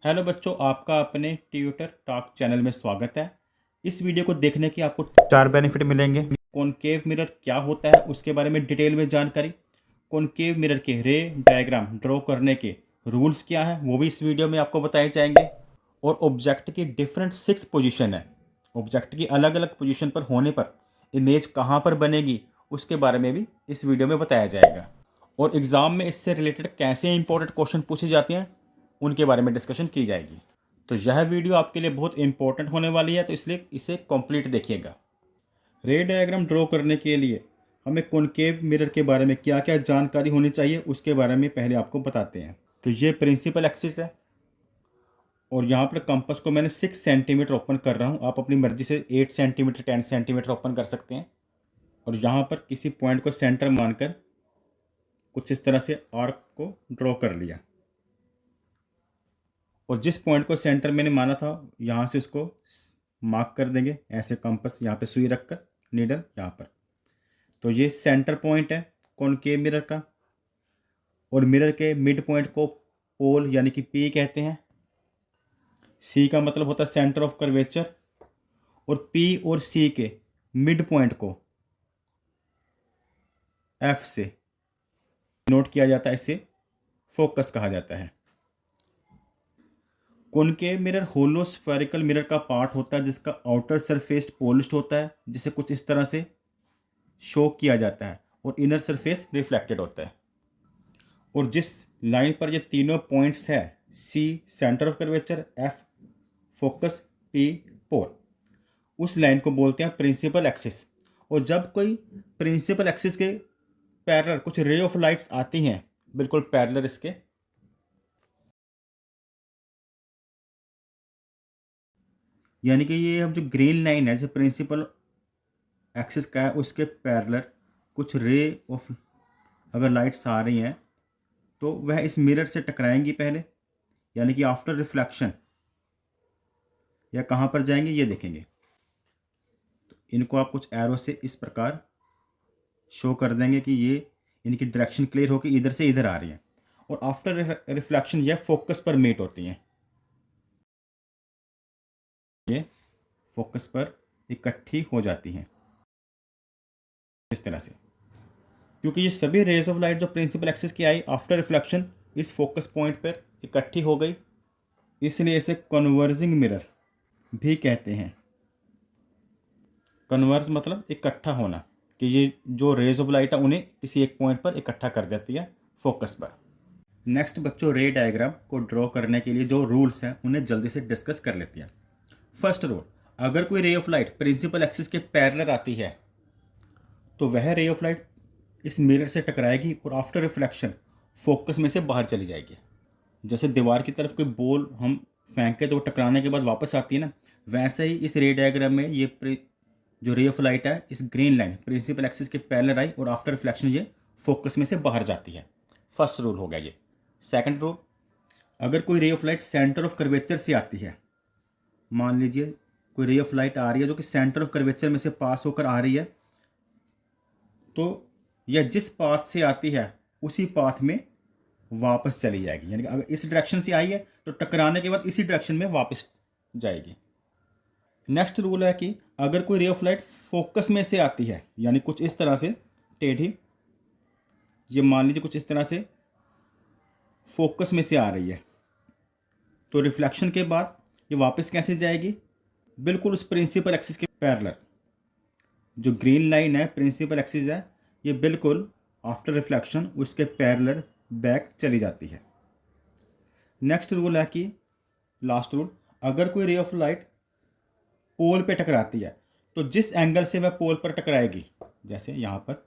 Hello बच्चों, आपका अपने ट्यूटर टॉक चैनल में स्वागत है। इस वीडियो को देखने की आपको 4 बेनिफिट मिलेंगे। कॉनकेव मिरर क्या होता है उसके बारे में डिटेल में जानकारी, कॉनकेव मिरर के रे डायग्राम ड्रॉ करने के रूल्स क्या है वो भी इस वीडियो में आपको बताए जाएंगे। और ऑब्जेक्ट की डिफरेंट 6 पोजीशन है, ऑब्जेक्ट की अलग अलग पोजीशन पर होने पर इमेज कहाँ पर बनेगी उसके बारे में भी इस वीडियो में बताया जाएगा। और एग्ज़ाम में इससे रिलेटेड कैसे इंपॉर्टेंट क्वेश्चन पूछे जाते हैं उनके बारे में डिस्कशन की जाएगी। तो यह वीडियो आपके लिए बहुत इंपॉर्टेंट होने वाली है, तो इसलिए इसे कंप्लीट देखिएगा। रे डायग्राम ड्रॉ करने के लिए हमें कॉनकेव मिरर के बारे में क्या क्या जानकारी होनी चाहिए उसके बारे में पहले आपको बताते हैं। तो ये प्रिंसिपल एक्सिस है और यहाँ पर कंपास को मैंने 6 सेंटीमीटर ओपन कर रहा हूँ। आप अपनी मर्जी से 8 सेंटीमीटर 10 सेंटीमीटर ओपन कर सकते हैं। और यहाँ पर किसी पॉइंट को सेंटर मानकर कुछ इस तरह से आर्क को ड्रॉ कर लिया। और जिस पॉइंट को सेंटर मैंने माना था यहाँ से उसको मार्क कर देंगे ऐसे, कंपास यहाँ पे सुई रखकर, नीडल यहाँ पर। तो ये सेंटर पॉइंट है कॉनकेव मिरर का। और मिरर के मिड पॉइंट को पोल यानी कि पी कहते हैं। सी का मतलब होता है सेंटर ऑफ कर्वेचर। और पी और सी के मिड पॉइंट को एफ से नोट किया जाता है, इसे फोकस कहा जाता है। Concave mirror hollow spherical mirror का पार्ट होता है जिसका आउटर सरफेस पॉलिश्ड होता है, जिसे कुछ इस तरह से शो किया जाता है, और इनर सरफेस रिफ्लेक्टेड होता है। और जिस लाइन पर ये तीनों पॉइंट्स है, C centre of curvature, F focus, P pole, उस लाइन को बोलते हैं प्रिंसिपल एक्सिस। और जब कोई प्रिंसिपल एक्सिस के पैरेलल कुछ रे ऑफ लाइट्स आती हैं बिल्कुल पैरेलल इसके, यानी कि ये अब जो ग्रीन लाइन है जैसे प्रिंसिपल एक्सिस का है उसके पैरेलल कुछ रे ऑफ अगर लाइट्स आ रही हैं तो वह इस मिरर से टकराएंगी पहले, यानी कि आफ्टर रिफ्लेक्शन, या कहाँ पर जाएंगे ये देखेंगे। तो इनको आप कुछ एरो से इस प्रकार शो कर देंगे कि ये इनकी डायरेक्शन क्लियर होकर इधर से इधर आ रही है। और आफ्टर रिफ्लेक्शन यह फोकस पर मीट होती हैं, ये फोकस पर इकट्ठी हो जाती हैं इस तरह से। क्योंकि ये सभी रेज ऑफ लाइट जो प्रिंसिपल एक्सिस की आई आफ्टर रिफ्लेक्शन इस फोकस पॉइंट पर इकट्ठी हो गई, इसलिए इसे कन्वर्जिंग मिरर भी कहते हैं। कन्वर्ज मतलब इकट्ठा होना, कि ये जो रेज ऑफ लाइट है उन्हें किसी एक पॉइंट पर इकट्ठा कर देती है फोकस पर। नेक्स्ट बच्चों, रे डायग्राम को ड्रॉ करने के लिए जो रूल्स हैं उन्हें जल्दी से डिस्कस कर लेते हैं। फर्स्ट रूल, अगर कोई ray of light principal axis के पैरेलल आती है तो वह रे ऑफ लाइट इस मिरर से टकराएगी और आफ्टर रिफ्लेक्शन फोकस में से बाहर चली जाएगी। जैसे दीवार की तरफ कोई बॉल हम फेंके तो टकराने के बाद वापस आती है ना, वैसे ही इस रे डायग्राम में ये जो रे ऑफ लाइट है इस ग्रीन लाइन प्रिंसिपल एक्सिस के पैरेलल आई और आफ्टर रिफ्लेक्शन ये फोकस में से बाहर जाती है। फर्स्ट रूल हो गया ये। सेकंड रूल, अगर कोई ray of light centre of curvature से आती है, मान लीजिए कोई रे ऑफ लाइट आ रही है जो कि सेंटर ऑफ कर्वेचर में से पास होकर आ रही है, तो यह जिस पाथ से आती है उसी पाथ में वापस चली जाएगी। यानी कि अगर इस डायरेक्शन से आई है तो टकराने के बाद इसी डायरेक्शन में वापस जाएगी। नेक्स्ट रूल है कि अगर कोई रे ऑफ लाइट फोकस में से आती है, यानी कुछ इस तरह से टेढ़ी, ये मान लीजिए कुछ इस तरह से फोकस में से आ रही है, तो रिफ्लेक्शन के बाद ये वापस कैसे जाएगी, बिल्कुल उस प्रिंसिपल एक्सिस के पैरेलल। जो ग्रीन लाइन है प्रिंसिपल एक्सिस है, ये बिल्कुल आफ्टर रिफ्लेक्शन उसके पैरेलल बैक चली जाती है। नेक्स्ट रूल है कि लास्ट रूल, अगर कोई रे ऑफ लाइट पोल पे टकराती है तो जिस एंगल से वह पोल पर टकराएगी, जैसे यहाँ पर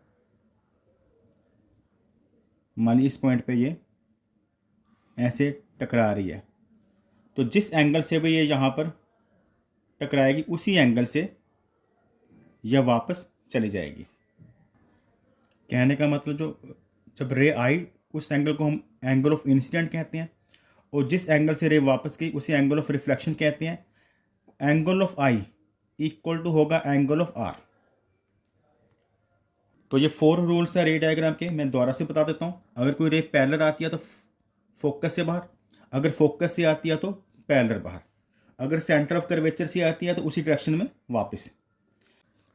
मानिए इस पॉइंट पे ये ऐसे टकरा रही है, तो जिस एंगल से भी ये यहाँ पर टकराएगी उसी एंगल से यह वापस चली जाएगी। कहने का मतलब जो जब रे आई उस एंगल को हम एंगल ऑफ इंसिडेंट कहते हैं, और जिस एंगल से रे वापस गई उसी एंगल ऑफ रिफ्लेक्शन कहते हैं। Angle of I equal to होगा एंगल ऑफ आर। तो ये 4 रूल्स है रे डायग्राम के, मैं दोबारा से बता देता हूँ। अगर कोई रे पैरेलल आती है तो फोकस से बाहर, अगर फोकस से आती है तो पैरेलल बाहर, अगर सेंटर ऑफ कर्वेचर से आती है तो उसी डायरेक्शन में वापस।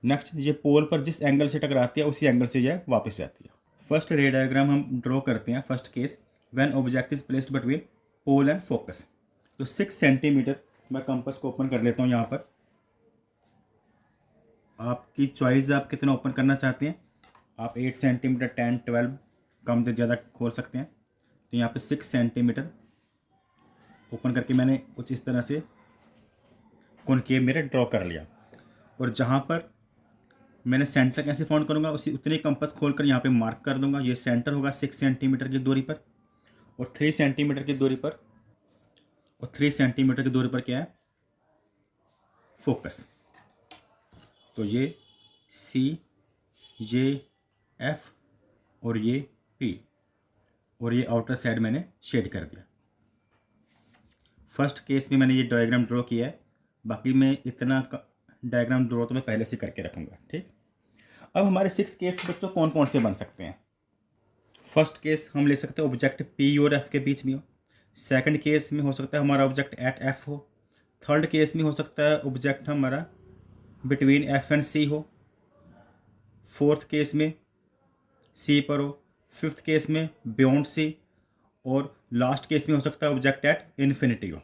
नेक्स्ट, ये पोल पर जिस एंगल से टकराती है उसी एंगल से यह वापस आती है। फर्स्ट रे डायग्राम हम ड्रॉ करते हैं। First case, when object is placed between pole and focus. तो 6 सेंटीमीटर, मैं कंपास को ओपन कर लेता हूँ यहाँ पर। आपकी चॉइस, आप कितना ओपन करना चाहते हैं। आप 8 सेंटीमीटर, 10, 12, कम से ज़्यादा खोल सकते हैं। तो यहाँ पे 6 सेंटीमीटर ओपन करके मैंने कुछ इस तरह से कॉनकेव मिरर ड्रॉ कर लिया। और जहाँ पर मैंने सेंटर कैसे फाउंड करूँगा, उसी उतने कंपास खोल कर यहाँ पे मार्क कर दूंगा। ये सेंटर होगा 6 सेंटीमीटर की दूरी पर, और 3 सेंटीमीटर की दूरी पर, और 3 सेंटीमीटर की दूरी पर क्या है, फोकस। तो ये सी, ये एफ, और ये पी, और ये आउटर साइड मैंने शेड कर दिया। फर्स्ट केस में मैंने ये डायग्राम ड्रॉ किया है, बाकी मैं इतना डायग्राम ड्रॉ तो मैं पहले से करके रखूँगा। ठीक, अब हमारे 6 केस बच्चों कौन कौन से बन सकते हैं। फर्स्ट केस हम ले सकते हैं ऑब्जेक्ट पी और एफ के बीच में हो। सेकंड केस में हो सकता है हमारा ऑब्जेक्ट एट एफ हो। थर्ड केस में हो सकता है ऑब्जेक्ट हमारा बिटवीन एफ एंड सी हो। फोर्थ केस में सी पर हो। फिफ्थ केस में बियॉन्ड सी, और लास्ट केस में हो सकता है ऑब्जेक्ट एट इन्फिनिटी हो।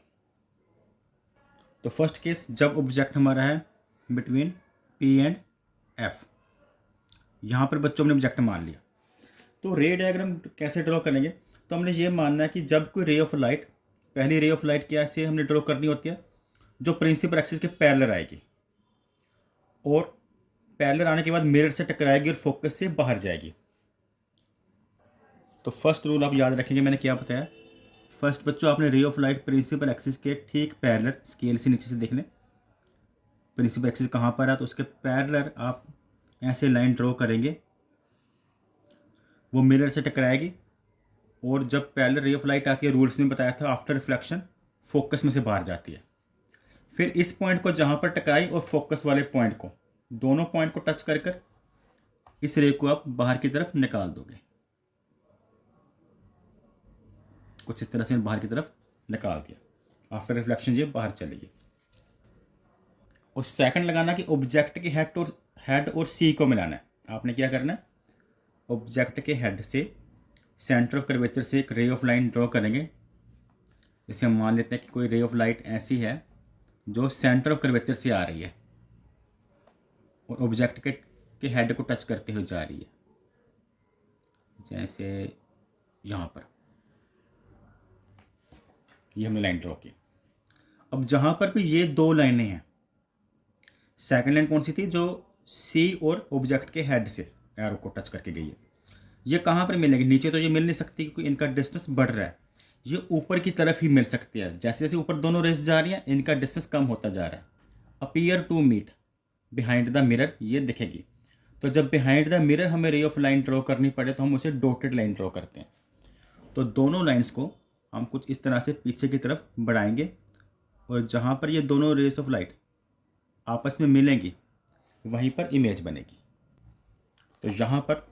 तो फर्स्ट केस, जब ऑब्जेक्ट हमारा है बिटवीन पी एंड एफ, यहाँ पर बच्चों ने ऑब्जेक्ट मान लिया। तो रे डायग्राम कैसे ड्रॉ करेंगे, तो हमने ये मानना है कि जब कोई रे ऑफ लाइट, पहली रे ऑफ लाइट क्या से हमने ड्रॉ करनी होती है, जो प्रिंसिपल एक्सिस के पैरेलल आएगी, और पैरेलल आने के बाद मिरर से टकराएगी और फोकस से बाहर जाएगी। तो फर्स्ट रूल आप याद रखेंगे, मैंने क्या बताया। फर्स्ट बच्चों, आपने रे ऑफ लाइट प्रिंसिपल एक्सिस के ठीक पैरेलल, स्केल से नीचे से देख लें प्रिंसिपल एक्सिस कहाँ पर है, तो उसके पैरेलल आप ऐसे लाइन ड्रॉ करेंगे, वो मिरर से टकराएगी, और जब पैरेलल रे ऑफ लाइट आती है, रूल्स में बताया था, आफ्टर रिफ्लेक्शन फोकस में से बाहर जाती है। फिर इस पॉइंट को जहाँ पर टकराई और फोकस वाले पॉइंट को, दोनों पॉइंट को टच कर कर इस रे को आप बाहर की तरफ निकाल दोगे। कुछ इस तरह से बाहर की तरफ निकाल दिया, आफ्टर रिफ्लेक्शन ये बाहर चलेगी। और सेकंड लगाना कि ऑब्जेक्ट के हेड और सी को मिलाना है। आपने क्या करना है, ऑब्जेक्ट के हेड से सेंटर ऑफ कर्वेचर से एक रे ऑफ लाइन ड्रॉ करेंगे। जैसे हम मान लेते हैं कि कोई रे ऑफ लाइट ऐसी है जो सेंटर ऑफ कर्वेचर से आ रही है और ऑब्जेक्ट के हेड को टच करते हुए जा रही है, जैसे यहाँ पर ये हमने लाइन ड्रॉ की। अब जहाँ पर भी ये दो लाइनें हैं, सेकंड लाइन कौन सी थी, जो सी और ऑब्जेक्ट के हेड से एरो को टच करके गई है, ये कहाँ पर मिलेगी, नीचे तो ये मिल नहीं सकती क्योंकि इनका डिस्टेंस बढ़ रहा है। ये ऊपर की तरफ ही मिल सकती है, जैसे जैसे ऊपर दोनों रेस जा रही हैं इनका डिस्टेंस कम होता जा रहा है। Appear to meet behind the mirror, ये दिखेगी। तो जब बिहाइंड द मिरर हमें रे ऑफ लाइन ड्रॉ करनी पड़े तो हम उसे डॉटेड लाइन ड्रॉ करते हैं। तो दोनों लाइन्स को हम कुछ इस तरह से पीछे की तरफ बढ़ाएंगे, और जहाँ पर ये दोनों रेस ऑफ लाइट आपस में मिलेंगी वहीं पर इमेज बनेगी। तो जहाँ पर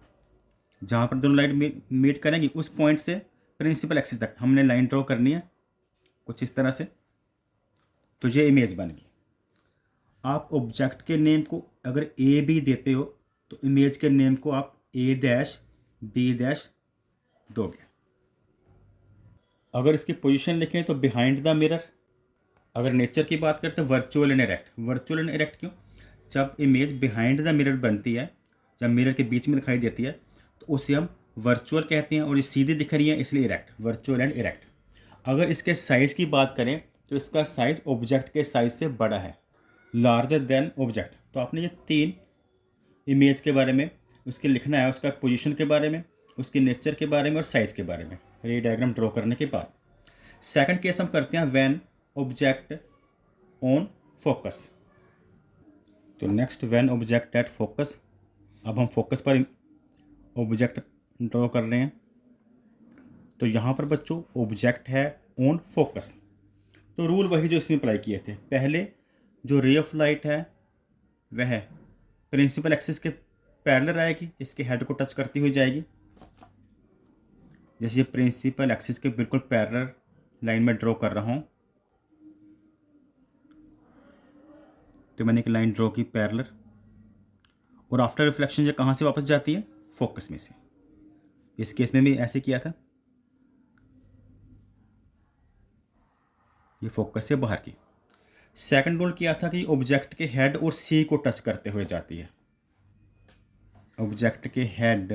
दोनों लाइट मीट करेंगी उस पॉइंट से प्रिंसिपल एक्सिस तक हमने लाइन ड्रॉ करनी है कुछ इस तरह से, तो ये इमेज बन गई। आप ऑब्जेक्ट के नेम को अगर ए बी देते हो तो इमेज के नेम को आप ए डैश बी डैश दोगे। अगर इसकी पोजीशन लिखें तो बिहाइंड द मिरर। अगर नेचर की बात करते हैं virtual and erect. Virtual and erect क्यों, जब इमेज बिहाइंड द मिरर बनती है, जब मिरर के बीच में दिखाई देती है तो उसे हम वर्चुअल कहते हैं, और ये सीधी दिख रही है इसलिए इरेक्ट, वर्चुअल एंड इरेक्ट। अगर इसके साइज़ की बात करें तो इसका साइज़ ऑब्जेक्ट के साइज़ से बड़ा है, लार्जर देन ऑब्जेक्ट। तो आपने ये 3 इमेज के बारे में उसके लिखना है, उसका पोजीशन के बारे में, उसके नेचर के बारे में और साइज़ के बारे में रे डायग्राम ड्रॉ करने के बाद। सेकंड केस हम करते हैं व्हेन ऑब्जेक्ट ऑन फोकस। तो next when object at focus. अब हम फोकस पर ऑब्जेक्ट ड्रॉ कर रहे हैं। तो यहाँ पर बच्चों ऑब्जेक्ट है ऑन फोकस, तो रूल वही जो इसमें अप्लाई किए थे। पहले जो रे ऑफ लाइट है वह प्रिंसिपल एक्सिस के पैरेलल आएगी, इसके हेड को टच करती हुई जाएगी। जैसे ये प्रिंसिपल एक्सिस के बिल्कुल पैरेलल लाइन में ड्रॉ कर रहा हूँ, तो मैंने एक लाइन ड्रॉ की पैरेलल, और आफ्टर रिफ्लेक्शन ये कहाँ से वापस जाती है? फोकस में से। इस केस में भी ऐसे किया था, ये फोकस से बाहर की। सेकंड रूल किया था कि ऑब्जेक्ट के हेड और सी को टच करते हुए जाती है, ऑब्जेक्ट के हेड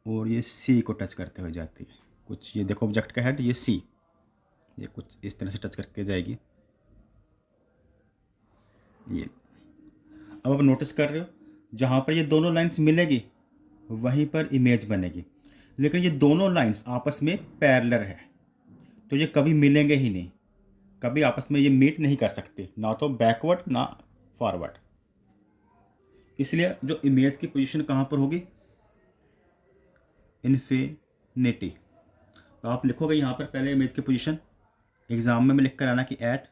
और ये सी को टच करते हुए जाती है। कुछ ये देखो, ऑब्जेक्ट का हेड, ये सी, ये कुछ इस तरह से टच करके जाएगी। ये अब आप नोटिस कर रहे हो, जहाँ पर ये दोनों लाइंस मिलेगी वहीं पर इमेज बनेगी, लेकिन ये दोनों लाइंस आपस में पैरेलल है, तो ये कभी मिलेंगे ही नहीं, कभी आपस में ये मीट नहीं कर सकते, ना तो बैकवर्ड ना फॉरवर्ड। इसलिए जो इमेज की पोजीशन कहाँ पर होगी? इन्फिनिटी। तो आप लिखोगे यहाँ पर पहले इमेज की पोजीशन, एग्जाम में लिख कर आना कि एट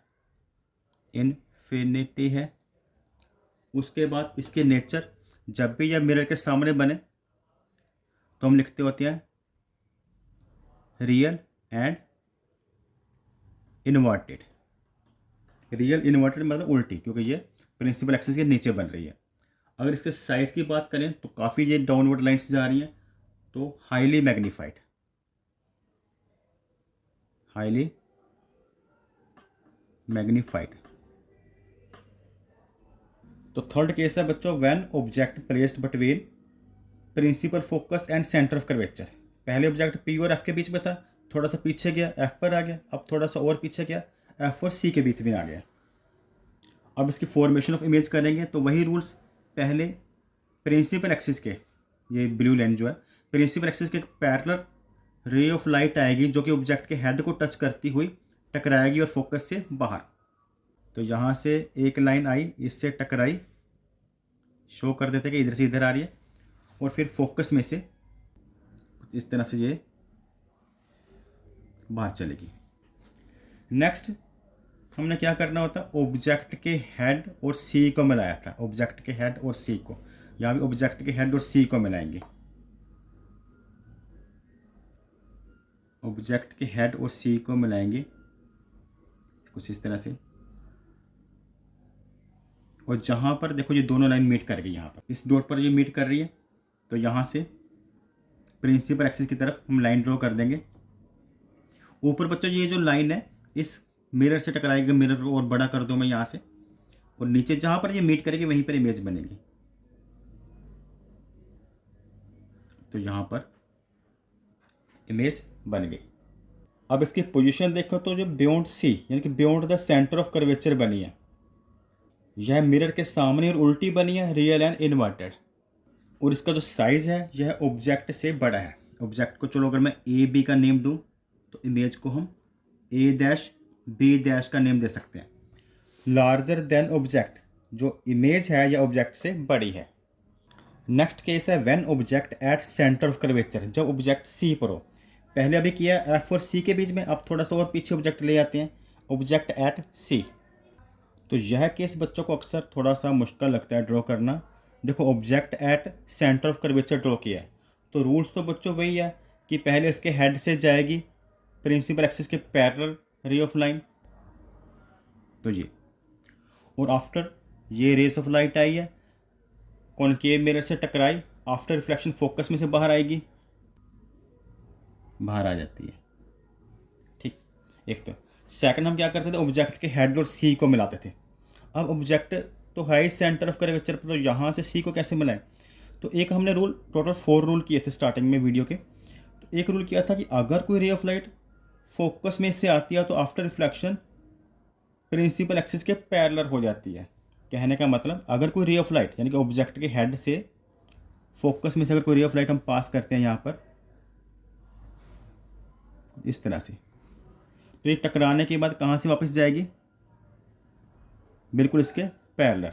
इन्फिनिटी है। उसके बाद इसके नेचर, जब भी यह मिरर के सामने बने तो हम लिखते होते हैं real and inverted. Real inverted मतलब उल्टी, क्योंकि ये प्रिंसिपल एक्सिस के नीचे बन रही है। अगर इसके साइज की बात करें तो काफ़ी ये डाउनवर्ड लाइंस जा रही हैं, तो हाईली मैग्नीफाइड, हाईली मैग्नीफाइड। तो थर्ड केस है बच्चों, when object placed between principal focus and centre of curvature. पहले ऑब्जेक्ट पी और एफ के बीच में था, थोड़ा सा पीछे गया, एफ पर आ गया, अब थोड़ा सा और पीछे गया, एफ और सी के बीच में आ गया। अब इसकी फॉर्मेशन ऑफ इमेज करेंगे तो वही रूल्स, पहले प्रिंसिपल एक्सिस के, ये ब्लू लाइन जो है, प्रिंसिपल एक्सिस के पैरेलल रे ऑफ लाइट आएगी जो कि ऑब्जेक्ट के हेड को टच करती हुई टकराएगी और फोकस से बाहर। तो यहाँ से एक लाइन आई, इससे टकराई, शो कर देते कि इधर से इधर आ रही है, और फिर फोकस में से इस तरह से ये बाहर चलेगी। नेक्स्ट हमने क्या करना होता, ऑब्जेक्ट के हेड और सी को मिलाया था, ऑब्जेक्ट के हेड और सी को, यहाँ भी ऑब्जेक्ट के हेड और सी को मिलाएंगे, ऑब्जेक्ट के हेड और सी को मिलाएंगे कुछ इस तरह से। और जहाँ पर देखो ये दोनों लाइन मीट कर गई, यहाँ पर इस डॉट पर ये मीट कर रही है, तो यहाँ से प्रिंसिपल एक्सिस की तरफ हम लाइन ड्रॉ कर देंगे। ऊपर बच्चों ये जो लाइन है इस मिरर से टकराएगी, मिरर को और बड़ा कर दूँ मैं यहाँ से, और नीचे जहाँ पर ये मीट करेगी वहीं पर इमेज बनेगी। तो यहाँ पर इमेज बन गई। अब इसकी पोजीशन देखो तो जो बियॉन्ड सी यानी कि beyond the centre of curvature बनी है, यह मिरर के सामने और उल्टी बनी है, रियल एंड इन्वर्टेड। और इसका जो साइज़ है यह ऑब्जेक्ट से बड़ा है। ऑब्जेक्ट को चलो अगर मैं ए बी का नेम दूं तो इमेज को हम ए डैश बी डैश का नेम दे सकते हैं। लार्जर देन ऑब्जेक्ट, जो इमेज है यह ऑब्जेक्ट से बड़ी है। नेक्स्ट केस है when object at centre of curvature, जब ऑब्जेक्ट सी पर हो। पहले अभी किया एफ और सी के बीच में, अब थोड़ा सा और पीछे ऑब्जेक्ट ले आते हैं, ऑब्जेक्ट एट सी। तो यह केस बच्चों को अक्सर थोड़ा सा मुश्किल लगता है ड्रॉ करना। देखो object at centre of curvature draw किया है, तो रूल्स तो बच्चों वही है कि पहले इसके हेड से जाएगी प्रिंसिपल एक्सिस के पैरेलल रे ऑफ लाइन, तो ये, और आफ्टर ये रेस ऑफ लाइट आई है, कॉनकेव मिरर से टकराई, आफ्टर रिफ्लेक्शन फोकस में से बाहर आएगी, बाहर आ जाती है। ठीक, एक तो सेकंड हम क्या करते थे, ऑब्जेक्ट के हेड और सी को मिलाते थे। अब ऑब्जेक्ट तो है सेंटर ऑफ कर्वेचर पर, तो यहाँ से सी को कैसे मिलाएं? तो एक हमने रूल, टोटल 4 रूल किए थे स्टार्टिंग में वीडियो के। तो एक रूल किया था कि अगर कोई रे ऑफ लाइट फोकस में से आती है तो आफ्टर रिफ्लेक्शन प्रिंसिपल एक्सिस के पैरेलल हो जाती है। कहने का मतलब अगर कोई रे ऑफ लाइट यानी कि ऑब्जेक्ट के हेड से फोकस में से अगर कोई रे ऑफ लाइट हम पास करते हैं यहाँ पर इस तरह से, तो ये टकराने के बाद कहाँ से वापस जाएगी? बिल्कुल इसके पैरेलल।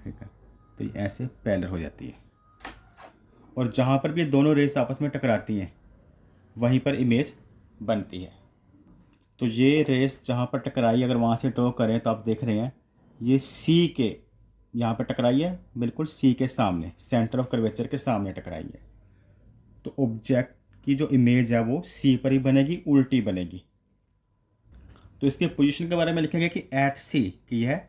ठीक है, तो ये ऐसे पैरेलल हो जाती है, और जहाँ पर भी ये दोनों रेस आपस में टकराती हैं वहीं पर इमेज बनती है। तो ये रेस जहाँ पर टकराई, अगर वहाँ से ड्रॉ करें तो आप देख रहे हैं ये सी के यहाँ पर टकराई है, बिल्कुल सी के सामने, सेंटर ऑफ कर्वेचर के सामने टकराई है। तो ऑब्जेक्ट की जो इमेज है वो सी पर ही बनेगी, उल्टी बनेगी। तो इसके पोजीशन के बारे में लिखेंगे कि एट सी, कि यह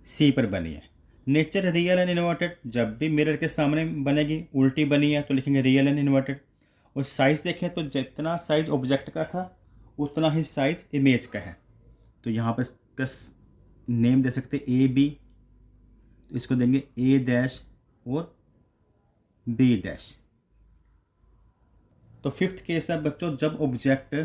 सी पर बनी है। नेचर रियल एंड इन्वर्टेड, जब भी मिरर के सामने बनेगी, उल्टी बनी है तो लिखेंगे रियल एंड इन्वर्टेड। और साइज़ देखें तो जितना साइज ऑब्जेक्ट का था उतना ही साइज इमेज का है। तो यहाँ पर इसका नेम दे सकते ए बी, इसको देंगे ए डैश और बी डैश। तो फिफ्थ केस है बच्चों, जब ऑब्जेक्ट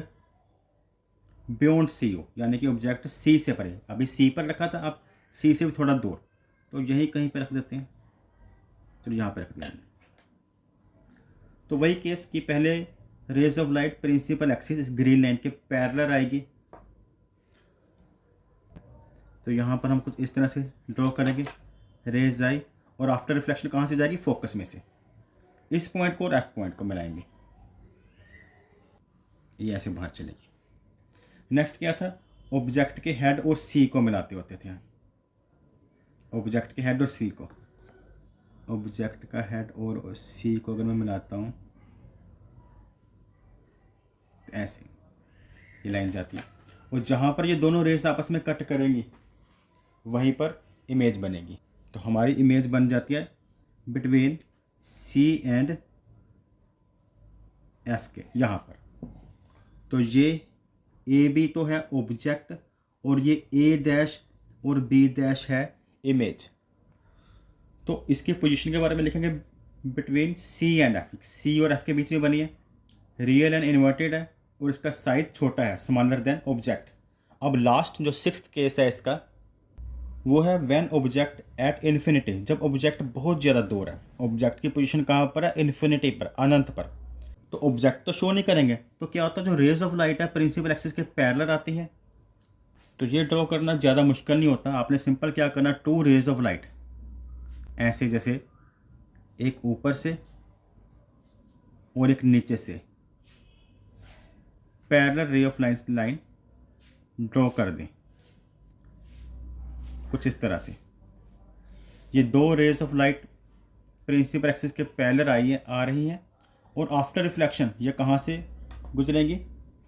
बियॉन्ड सी हो, यानी कि ऑब्जेक्ट सी से परे। अभी सी पर रखा था, अब सी से भी थोड़ा दूर, तो यही कहीं पे रख देते हैं, तो यहाँ पे रख देंगे। तो वही केस कि पहले rays of light principal axis इस ग्रीन लाइन के पैरेलल आएगी। तो यहाँ पर हम कुछ इस तरह से ड्रॉ करेंगे, रेज आई और आफ्टर रिफ्लेक्शन कहाँ से जाएगी, फोकस में से। इस पॉइंट को और एफ पॉइंट को मिलाएंगे, ये ऐसे बाहर चलेगी। नेक्स्ट क्या था, ऑब्जेक्ट के हेड और सी को मिलाते होते थे। ऑब्जेक्ट के हेड और सी को, ऑब्जेक्ट का हेड और सी को अगर मैं मिलाता हूँ तो ऐसे ये लाइन जाती है, और जहाँ पर ये दोनों रेस आपस में कट करेंगी वहीं पर इमेज बनेगी। तो हमारी इमेज बन जाती है बिटवीन सी एंड एफ के यहाँ पर। तो ये ए बी तो है ऑब्जेक्ट और ये ए डैश और बी डैश है इमेज। तो इसकी पोजीशन के बारे में लिखेंगे बिटवीन सी एंड एफ, सी और एफ के बीच में बनी है, रियल एंड इन्वर्टेड है और इसका साइज छोटा है, स्मॉलर देन ऑब्जेक्ट। अब लास्ट जो सिक्स्थ केस है इसका, वो है व्हेन ऑब्जेक्ट एट इन्फिनिटी, जब ऑब्जेक्ट बहुत ज़्यादा दूर है। ऑब्जेक्ट की पोजीशन कहाँ पर है, इन्फिनिटी पर, अनंत पर। तो ऑब्जेक्ट तो शो नहीं करेंगे, तो क्या होता है, जो रेज ऑफ लाइट है प्रिंसिपल एक्सिस के पैरेलल आती है। तो ये ड्रॉ करना ज़्यादा मुश्किल नहीं होता, आपने सिंपल क्या करना, टू रेज ऑफ लाइट ऐसे, जैसे एक ऊपर से और एक नीचे से parallel ray of line draw कर दें कुछ इस तरह से। ये दो rays of light principal axis के पैरेलल आ रही हैं और आफ्टर रिफ्लेक्शन ये कहाँ से गुजरेंगी,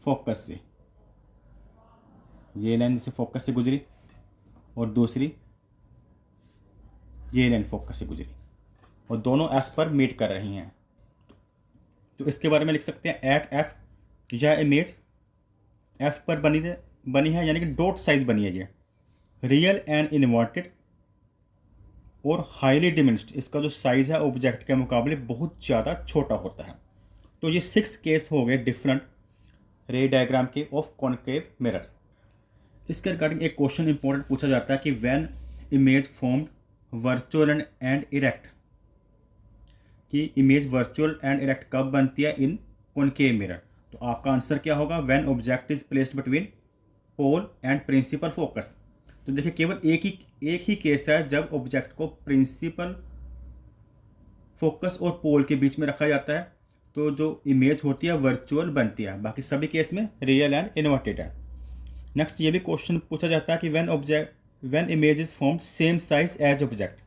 फोकस से। ये लाइन जैसे फोकस से गुजरी और दूसरी ये लाइन फोकस से गुजरी और दोनों एफ पर मीट कर रही हैं। तो इसके बारे में लिख सकते हैं एट एफ, यह इमेज एफ पर बनी है, यानी कि डॉट साइज बनी है ये, रियल एंड इन्वर्टेड और हाईली डिमिनिश्ड। इसका जो साइज़ है ऑब्जेक्ट के मुकाबले बहुत ज़्यादा छोटा होता है। तो ये 6 केस हो गए डिफरेंट रे डायग्राम के ऑफ कॉनकेव मिरर। इसके रिगार्डिंग एक क्वेश्चन इंपॉर्टेंट पूछा जाता है कि when image formed virtual and erect, कि इमेज वर्चुअल एंड इरेक्ट कब बनती है इन कॉनकेव मिरर। तो आपका आंसर क्या होगा, when object is placed between pole and principal focus. तो देखिए केवल एक ही केस है जब ऑब्जेक्ट को प्रिंसिपल फोकस और पोल के बीच में रखा जाता है, तो जो इमेज होती है वर्चुअल बनती है, बाकी सभी केस में रियल एंड इन्वर्टेड है। नेक्स्ट ये भी क्वेश्चन पूछा जाता है कि when image is formed same size as object,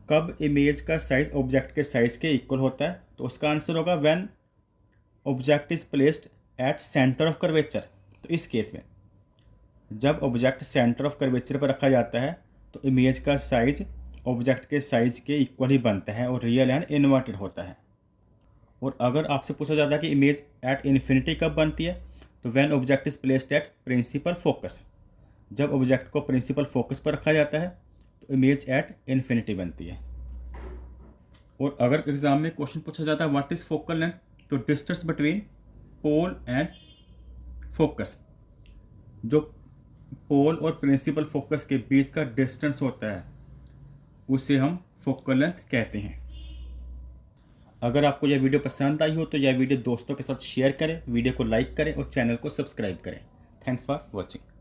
कब इमेज का साइज ऑब्जेक्ट के साइज के इक्वल होता है। तो उसका आंसर होगा when object is placed at centre of curvature. तो इस केस में जब ऑब्जेक्ट सेंटर ऑफ कर्वेचर पर रखा जाता है तो इमेज का साइज ऑब्जेक्ट के साइज के इक्वल ही बनता है और रियल एंड इन्वर्टेड होता है। और अगर आपसे पूछा जाता है कि इमेज एट इन्फिनिटी कब बनती है, तो when object is placed at principal focus, जब ऑब्जेक्ट को प्रिंसिपल फोकस पर रखा जाता है तो इमेज एट इन्फिनिटी बनती है। और अगर एग्जाम में क्वेश्चन पूछा जाता है व्हाट इज फोकल लेंथ, तो distance between pole and focus, जो पोल और प्रिंसिपल फोकस के बीच का डिस्टेंस होता है उसे हम फोकल लेंथ कहते हैं। अगर आपको यह वीडियो पसंद आई हो तो यह वीडियो दोस्तों के साथ शेयर करें, वीडियो को लाइक करें और चैनल को सब्सक्राइब करें। Thanks for watching.